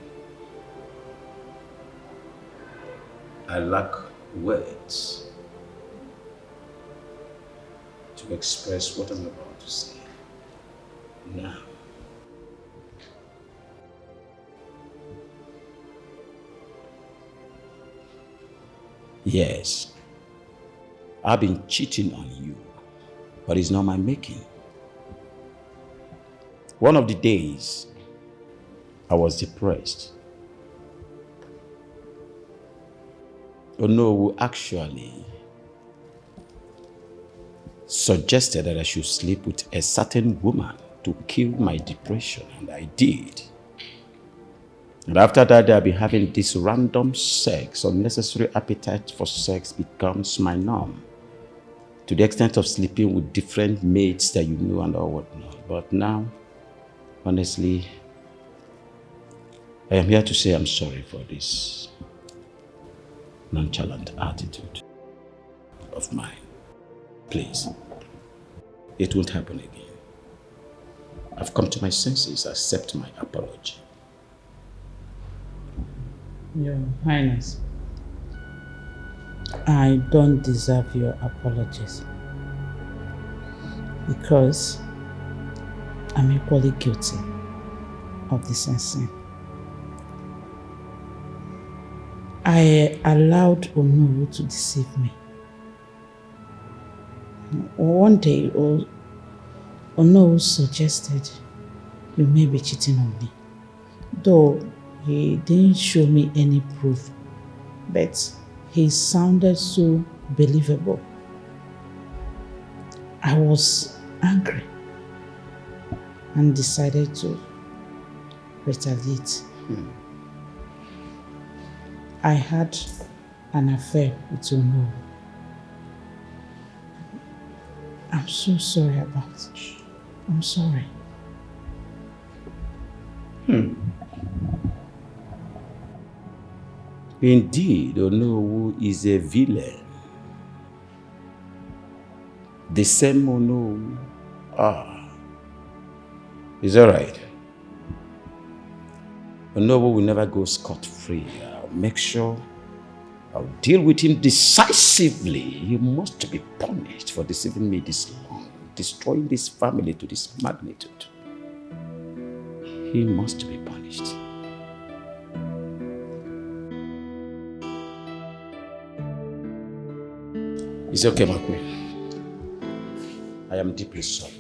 I lack words to express what I'm about to say. Now, yes, I've been cheating on you, but it's not my making. One of the days, I was depressed. Ono actually suggested that I should sleep with a certain woman to kill my depression, and I did. And after that, I've been having this random sex. Unnecessary appetite for sex becomes my norm. to the extent of sleeping with different mates that you know and all whatnot. But now, honestly, I am here to say I'm sorry for this nonchalant attitude of mine. Please, it won't happen again. I've come to my senses. Accept my apology. Your Highness, I don't deserve your apologies because I'm equally guilty of the same sin. I allowed Onowu to deceive me. One day, Onowu suggested you may be cheating on me, though he didn't show me any proof, but he sounded so believable. I was angry and decided to retaliate. I had an affair with Onowu. I'm so sorry about it. I'm sorry. Indeed, Onowu is a villain. The same Onowu. It's alright. Onowu will never go scot-free. I'll make sure I'll deal with him decisively. He must be punished for deceiving me this long, destroying this family to this magnitude. He must be punished. It's okay, my queen. I am deeply sorry.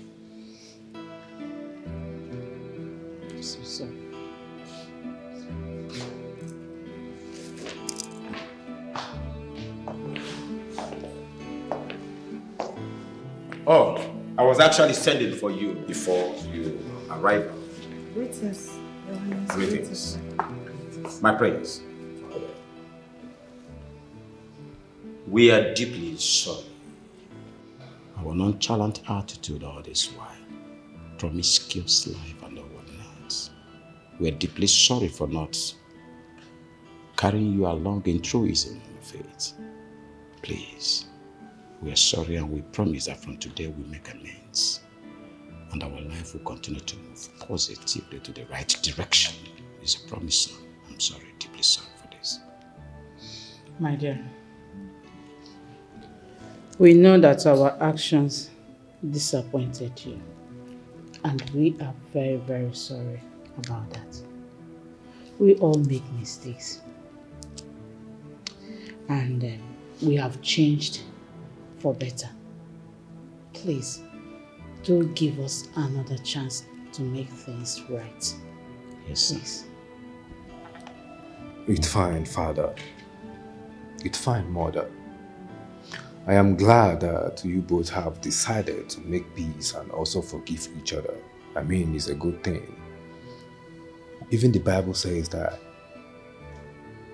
So sorry. Oh, I was actually sending for you before you arrived. Greetings, Your Highness. Greetings. My prayers. We are deeply sorry. Our nonchalant attitude all this while, promiscuous life and all whatnot. We are deeply sorry for not carrying you along in truism of faith. Please, we are sorry and we promise that from today we make amends. And our life will continue to move positively to the right direction. It's a promise. I'm sorry, deeply sorry for this. My dear, we know that our actions disappointed you, and we are very, very sorry about that. We all make mistakes, and we have changed for better. Please, do give us another chance to make things right. Yes, please. It's fine, Father. It's fine, Mother. I am glad that you both have decided to make peace and also forgive each other. I mean, it's a good thing. Even the Bible says that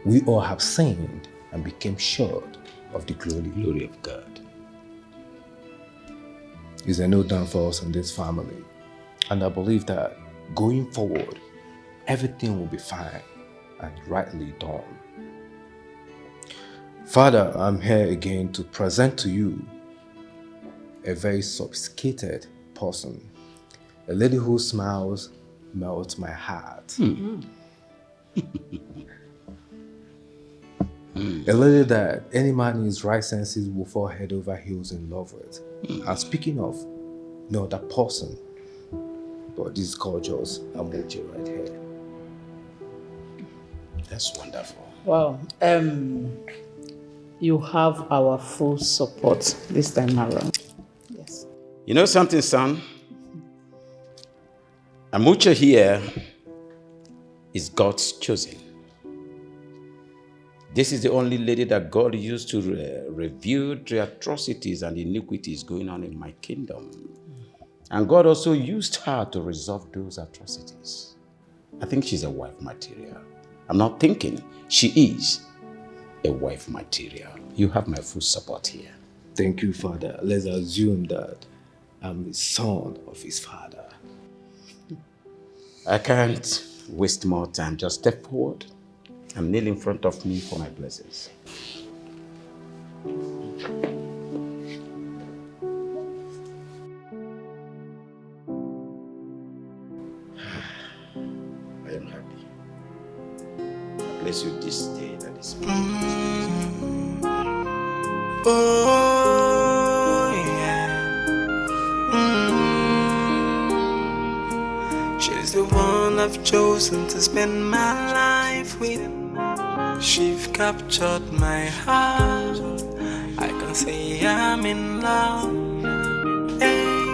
we all have sinned and became short of the glory of God. It's a no downfalls in this family. And I believe that going forward, everything will be fine and rightly done. Father, I'm here again to present to you a very sophisticated person. A lady whose smiles melts my heart. A lady that any man in his right senses will fall head over heels in love with. And speaking of, no other person, but this gorgeous AMUCHE right here. That's wonderful. Wow. You have our full support this time around. Yes. You know something, son? AMUCHE here is God's chosen. This is the only lady that God used to review the atrocities and iniquities going on in my kingdom. And God also used her to resolve those atrocities. I think she's a wife material. I'm not thinking, she is a wife material. You have my full support here. Thank you, Father. Let's assume that I'm the son of his father. I can't waste more time. Just step forward and kneel in front of me for my blessings. I am happy. I bless you this day and this moment. Oh, yeah. She's the one I've chosen to spend my life with. She's captured my heart. I can say I'm in love. Hey.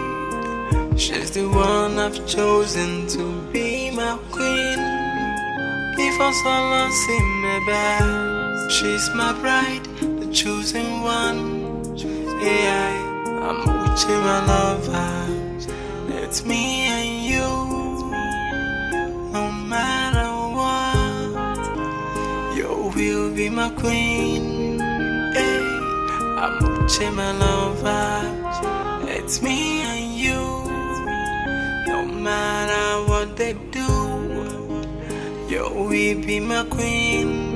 She's the one I've chosen to be my queen. If I saw see my best, she's my bride, the chosen one. Yeah, I'm with you, my lover. It's me and you. No matter what, you will be my queen. Hey, I'm with you, my lover. It's me and you. No matter what they do, you will be my queen.